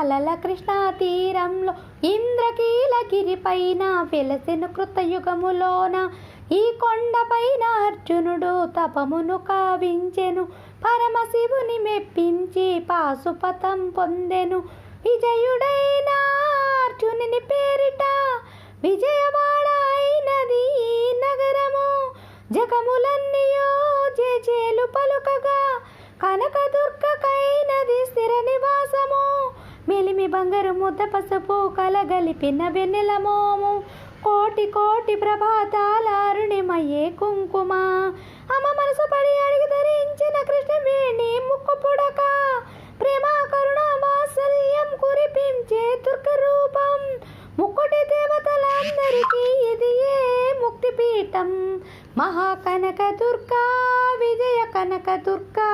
అలల కృష్ణా తీరంలో ఇంద్రకీలగిరి పైన వెలసెను కృతయుగములోన ఈ కొండపైన అర్జునుడు తపమును కావించెను. పరమశివుని మెప్పించి పాశుపతం పొందెను. విజయుడైన అర్జునుని పేరిట విజయవాడ అయినది ఈ నగరము. జగములన్నీయో జేజేలు పలుకగా కనకదుర్గకైనది స్థిర నివాసము. మెలిమి బంగారు ముద్ద పసుపు కలగలిపిన వెన్నెల మోము. కోటి కోటి ప్రభాతాల అరుణిమయే కుంకుమ. అమ్మ మనసు పడి అడిగి ధరించిన కృష్ణవేణి ముక్కు పుడక. ప్రేమ కరుణ వాత్సల్యం కురిపించే దుర్గ రూపం. ముక్కుటి దేవతలందరికీ ఇది ఏ ముక్తిపీఠం. మహాకనక దుర్గా విజయ కనక దుర్గా